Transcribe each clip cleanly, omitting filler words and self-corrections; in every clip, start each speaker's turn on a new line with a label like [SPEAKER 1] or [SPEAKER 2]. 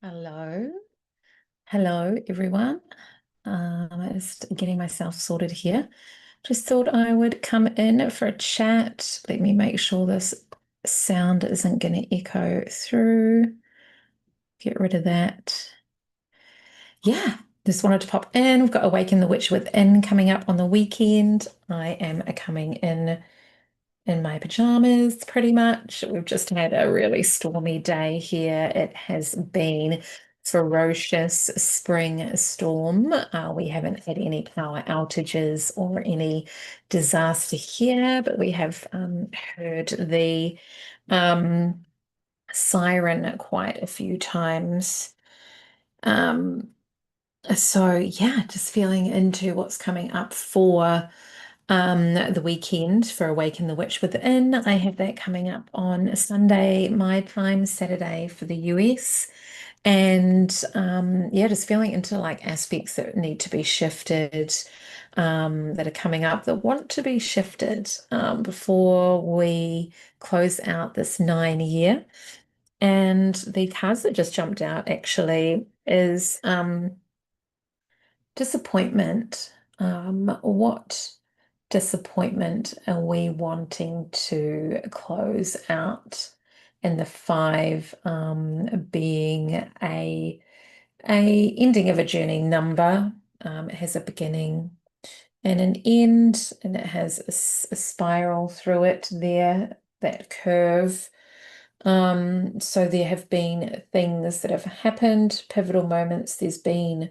[SPEAKER 1] Hello. Hello, everyone. I'm just getting myself sorted here. Just thought I would come in for a chat. Let me make sure this sound isn't going to echo through. Get rid of that. Yeah, just wanted to pop in. We've got Awaken the Witch Within coming up on the weekend. I am coming in my pajamas pretty much. We've just had a really stormy day here. It has been ferocious spring storm. We haven't had any power outages or any disaster here, but we have heard the um, siren quite a few times. Um, so yeah, just feeling into what's coming up for the weekend for Awaken the Witch Within. I have that coming up on Sunday, my time, Saturday for the US. And yeah, just feeling into like aspects that need to be shifted, that are coming up that want to be shifted before we close out this 9 year. And the cards that just jumped out actually is disappointment. What disappointment are we wanting to close out? And the five being a ending of a journey number. It has a beginning and an end, and it has a spiral through it there, that curve. So there have been things that have happened, pivotal moments. There's been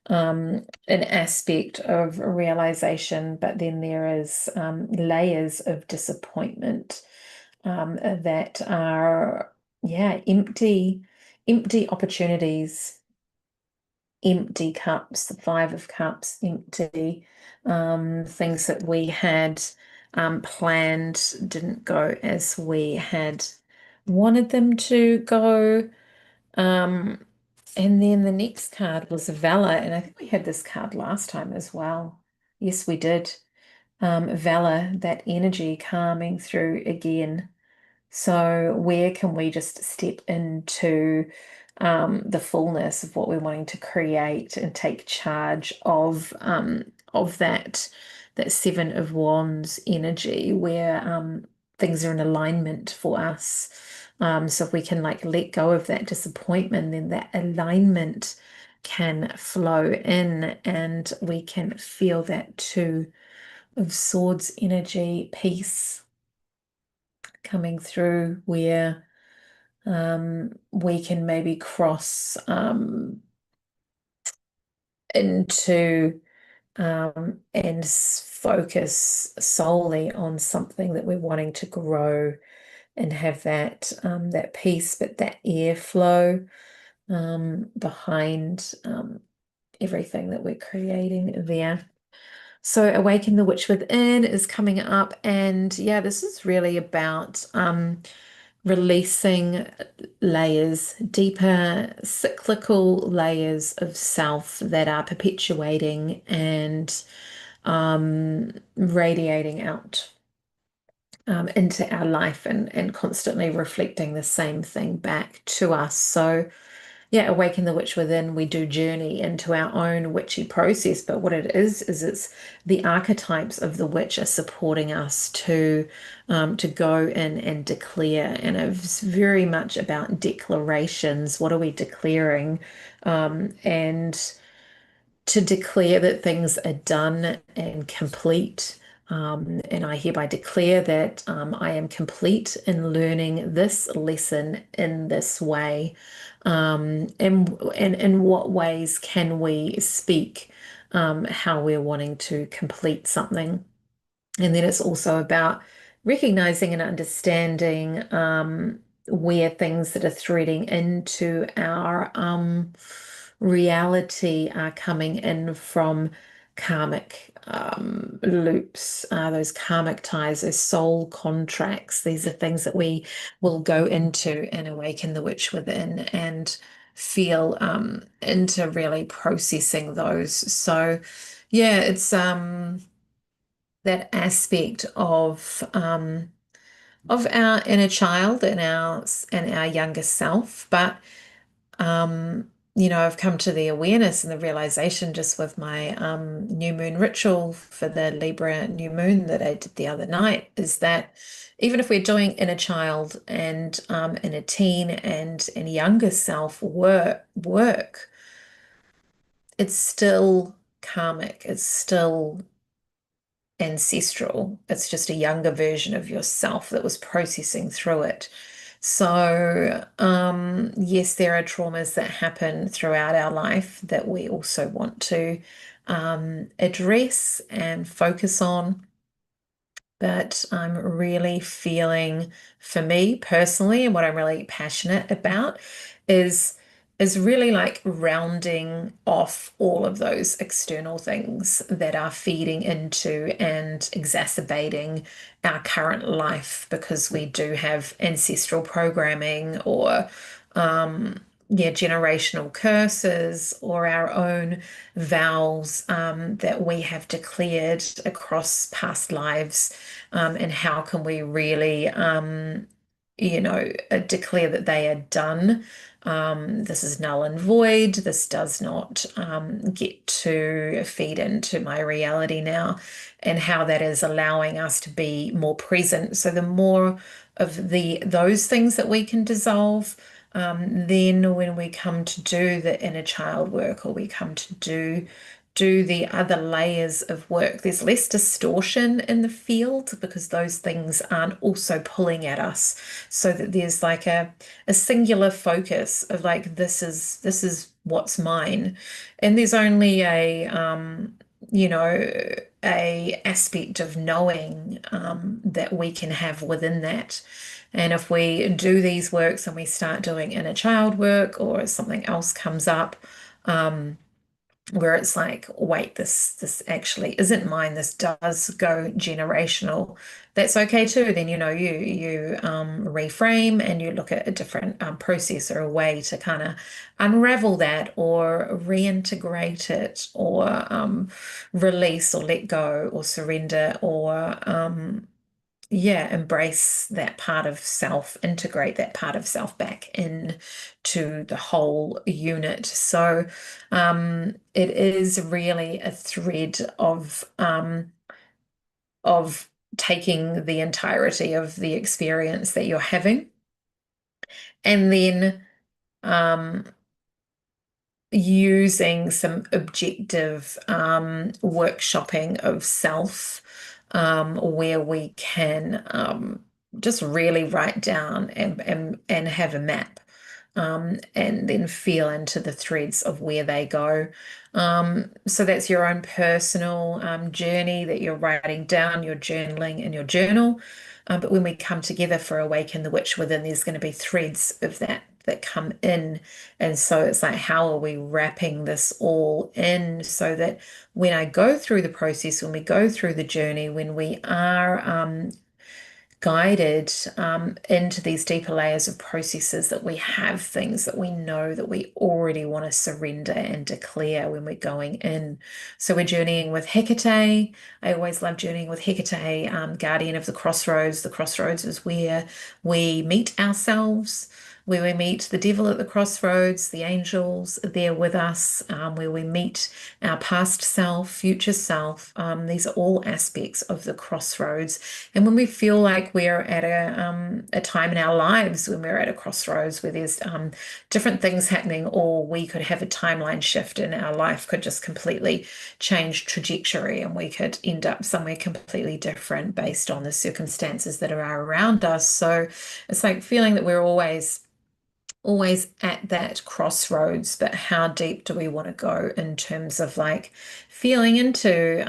[SPEAKER 1] an aspect of realization, but then there is layers of disappointment that are, yeah, empty opportunities, empty cups, the Five of Cups, empty things that we had planned didn't go as we had wanted them to go. Um, and then the next card was Valor, and I think we had this card last time as well. Yes, we did. Valor, that energy calming through again. So where can we just step into the fullness of what we're wanting to create and take charge of that Seven of Wands energy where things are in alignment for us. So if we can like let go of that disappointment, then that alignment can flow in and we can feel that Two of Swords energy, peace coming through where we can maybe cross into and focus solely on something that we're wanting to grow and have that peace, but that airflow behind everything that we're creating there. So Awaken the Witch Within is coming up, and yeah, this is really about releasing layers, deeper cyclical layers of self that are perpetuating and radiating out into our life and constantly reflecting the same thing back to us. So yeah, Awaken the Witch Within, we do journey into our own witchy process, but what it is it's the archetypes of the witch are supporting us to go in and declare. And it's very much about declarations. What are we declaring? And to declare that things are done and complete. And I hereby declare that I am complete in learning this lesson in this way. And in what ways can we speak how we're wanting to complete something? And then it's also about recognizing and understanding where things that are threading into our reality are coming in from karmic loops, those karmic ties, those soul contracts. These are things that we will go into and awaken the witch within and feel into really processing those. So yeah, it's that aspect of our inner child and our younger self, but I've come to the awareness and the realization just with my new moon ritual for the Libra new moon that I did the other night is that even if we're doing inner child and inner teen and younger self work, it's still karmic. It's still ancestral. It's just a younger version of yourself that was processing through it. So, yes, there are traumas that happen throughout our life that we also want to address and focus on. But I'm really feeling, for me personally, and what I'm really passionate about is really like rounding off all of those external things that are feeding into and exacerbating our current life because we do have ancestral programming or yeah, generational curses or our own vows that we have declared across past lives, and how can we really, declare that they are done. This is null and void. This does not get to feed into my reality now, and how that is allowing us to be more present. So the more of those things that we can dissolve, then when we come to do the inner child work or we come to do the other layers of work, there's less distortion in the field because those things aren't also pulling at us. So that there's like a singular focus of like this is what's mine. And there's only you know, a aspect of knowing that we can have within that. And if we do these works and we start doing inner child work or something else comes up, um, where it's like, wait, this actually isn't mine. This does go generational. That's okay too. Then you reframe and you look at a different process or a way to kind of unravel that or reintegrate it or release or let go or surrender or yeah, embrace that part of self, integrate that part of self back in to the whole unit. So it is really a thread of taking the entirety of the experience that you're having and then um using some objective workshopping of self, where we can just really write down and have a map, and then feel into the threads of where they go. So that's your own personal journey that you're writing down, you're journaling in your journal. But when we come together for Awaken the Witch Within, there's going to be threads of that come in. And so it's like, how are we wrapping this all in so that when I go through the process, when we go through the journey, when we are guided into these deeper layers of processes, that we have things that we know that we already want to surrender and declare when we're going in. So we're journeying with Hecate. I always love journeying with Hecate, guardian of the crossroads. The crossroads is where we meet ourselves, where we meet the devil at the crossroads, the angels are there with us, where we meet our past self, future self. These are all aspects of the crossroads. And when we feel like we're at a time in our lives when we're at a crossroads where there's different things happening, or we could have a timeline shift in our life, could just completely change trajectory, and we could end up somewhere completely different based on the circumstances that are around us. So it's like feeling that we're always at that crossroads, but how deep do we want to go in terms of like feeling into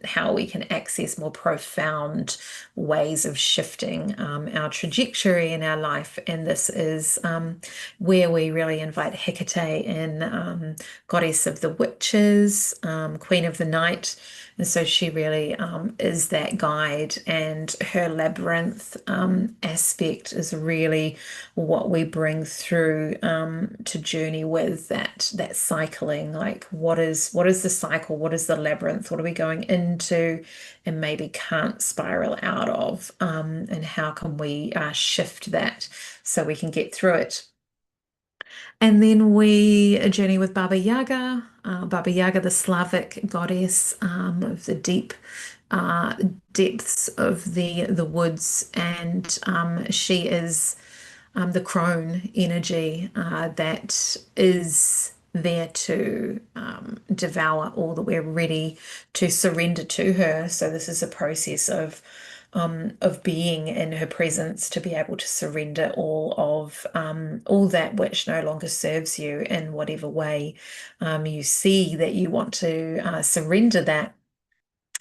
[SPEAKER 1] how we can access more profound ways of shifting our trajectory in our life. And this is where we really invite Hecate in, goddess of the witches, queen of the night. And so she really is that guide, and her labyrinth aspect is really what we bring through to journey with that cycling. Like what is the cycle? What is the labyrinth? What are we going into and maybe can't spiral out of? And how can we shift that so we can get through it? And then we journey with Baba Yaga. Baba Yaga, the Slavic goddess of the deep uh, depths of the woods, and she is the crone energy that is there to devour all that we're ready to surrender to her. So this is a process of being in her presence to be able to surrender all that which no longer serves you in whatever way you see that you want to surrender that.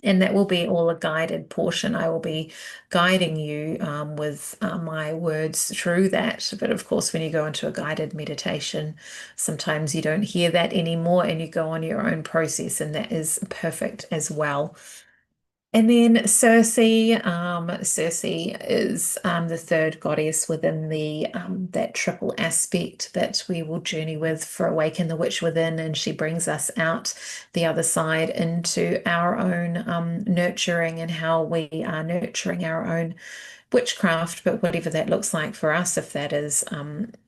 [SPEAKER 1] And that will be all a guided portion. I will be guiding you with my words through that. But of course, when you go into a guided meditation, sometimes you don't hear that anymore and you go on your own process, and that is perfect as well. And then Circe is the third goddess within the that triple aspect that we will journey with for Awaken the Witch Within, and she brings us out the other side into our own nurturing and how we are nurturing our own witchcraft, but whatever that looks like for us, if that is,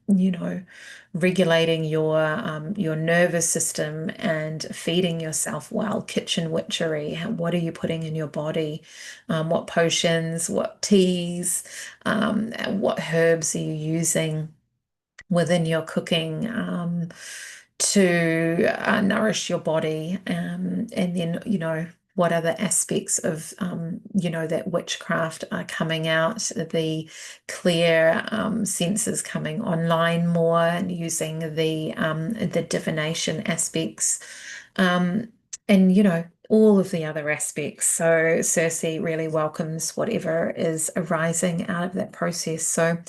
[SPEAKER 1] you know, regulating your nervous system and feeding yourself well, kitchen witchery. What are you putting in your body? What potions, what teas, what herbs are you using within your cooking to nourish your body, and then what other aspects of that witchcraft are coming out, the clear senses coming online more, and using the divination aspects, um, and all of the other aspects. So Circe really welcomes whatever is arising out of that process. So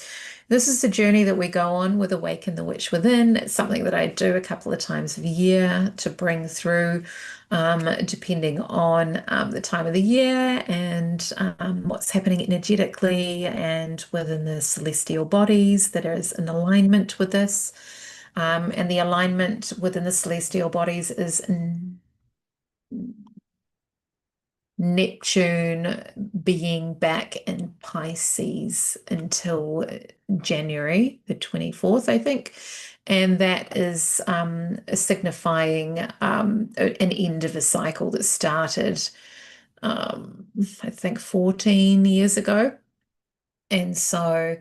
[SPEAKER 1] this is the journey that we go on with Awaken the Witch Within. It's something that I do a couple of times a year to bring through, depending on the time of the year and what's happening energetically and within the celestial bodies that is in alignment with this. And the alignment within the celestial bodies is Neptune being back in Pisces until January the 24th, I think. And that is signifying an end of a cycle that started, I think, 14 years ago. And so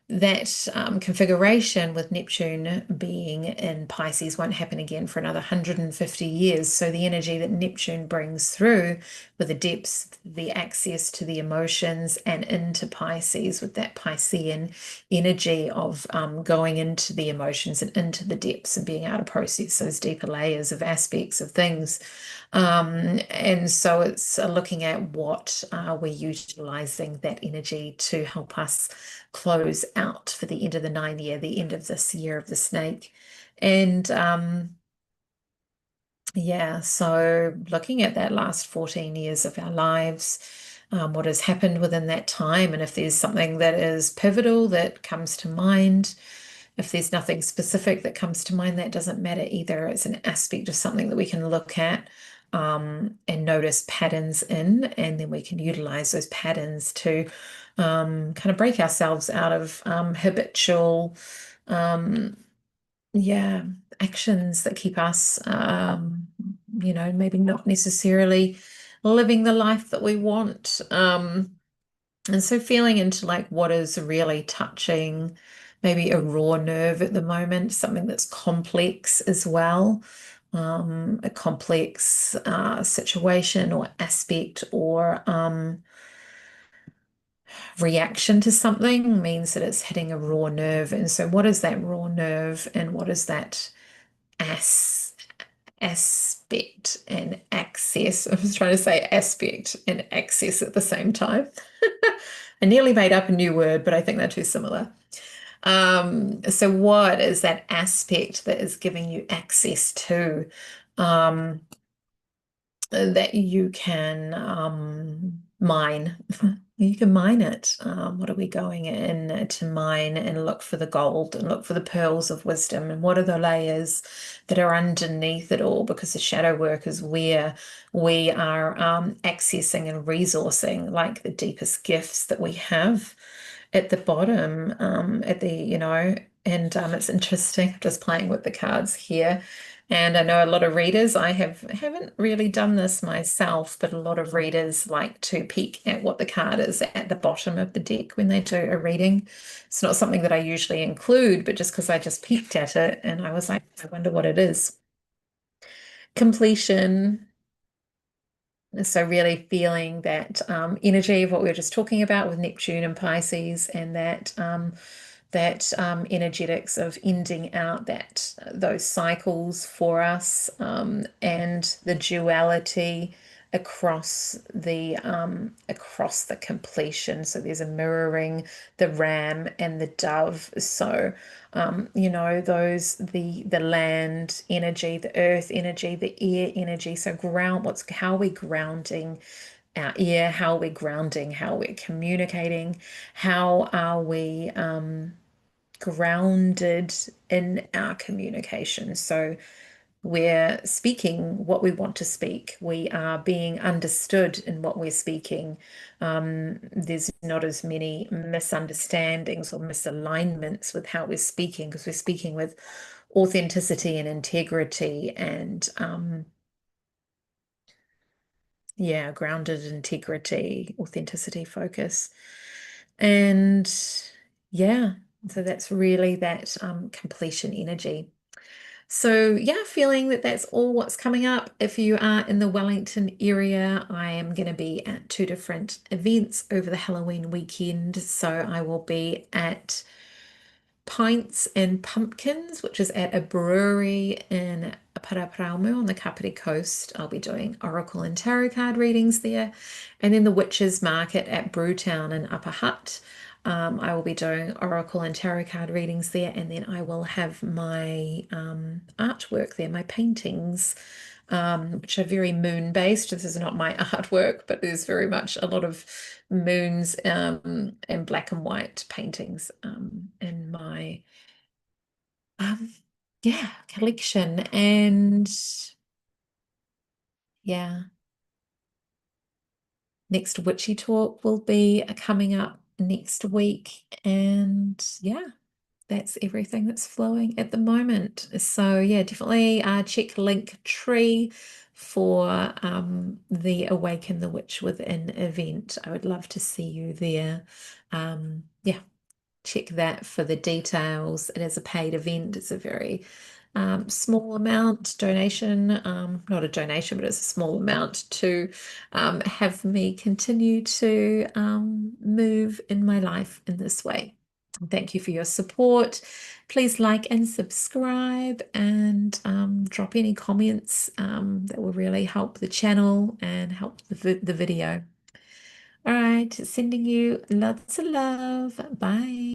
[SPEAKER 1] that configuration with Neptune being in Pisces won't happen again for another 150 years. So the energy that Neptune brings through with the depths, the access to the emotions, and into Pisces with that Piscean energy of going into the emotions and into the depths and being able to process those deeper layers of aspects of things. And so it's looking at what are we utilizing that energy to help us close out for the end of the 9 year, the end of this year of the snake. And yeah, so looking at that last 14 years of our lives, what has happened within that time, and if there's something that is pivotal that comes to mind. If there's nothing specific that comes to mind, that doesn't matter either. It's an aspect of something that we can look at and notice patterns in, and then we can utilize those patterns to kind of break ourselves out of habitual, um, yeah, actions that keep us, maybe not necessarily living the life that we want. And so feeling into like what is really touching maybe a raw nerve at the moment, something that's complex as well, a complex situation or aspect or reaction to something means that it's hitting a raw nerve. And so what is that raw nerve and what is that as aspect and access? I was trying to say aspect and access at the same time. I nearly made up a new word, but I think they're too similar. So what is that aspect that is giving you access to that you can mine? You can mine it. What are we going in to mine and look for the gold and look for the pearls of wisdom? And what are the layers that are underneath it all? Because the shadow work is where we are accessing and resourcing like the deepest gifts that we have at the bottom, at the, And it's interesting, just playing with the cards here. And I know a lot of readers, haven't really done this myself, but a lot of readers like to peek at what the card is at the bottom of the deck when they do a reading. It's not something that I usually include, but just because I just peeked at it and I was like, I wonder what it is. Completion. So really feeling that energy of what we were just talking about with Neptune and Pisces, and that energetics of ending out that those cycles for us, and the duality across the completion. So there's a mirroring, the ram and the dove. So those the land energy, the earth energy, the air energy. So how are we grounding our ear, how are we grounding, how we're communicating, how are we grounded in our communication. So we're speaking what we want to speak. We are being understood in what we're speaking. There's not as many misunderstandings or misalignments with how we're speaking, because we're speaking with authenticity and integrity and yeah, grounded integrity, authenticity, focus. And yeah, so that's really that completion energy. So yeah, feeling that that's all what's coming up. If you are in the Wellington area, I am going to be at two different events over the Halloween weekend. So I will be at Pints and Pumpkins, which is at a brewery in Paraparaumu on the Kapiti Coast. I'll be doing oracle and tarot card readings there. And then the Witches Market at Brewtown in Upper Hutt. I will be doing oracle and tarot card readings there, and then I will have my artwork there, my paintings, which are very moon based. This is not my artwork, but there's very much a lot of moons and black and white paintings in my um, yeah, collection. And yeah, next witchy talk will be coming up next week. And yeah, that's everything that's flowing at the moment. So yeah, definitely check Linktree for the Awaken the Witch Within event. I would love to see you there. Yeah, check that for the details. It is a paid event. It's a very small amount donation, not a donation, but it's a small amount to have me continue to move in my life in this way. Thank you for your support. Please like and subscribe, and drop any comments that will really help the channel and help the video. All right, sending you lots of love. Bye.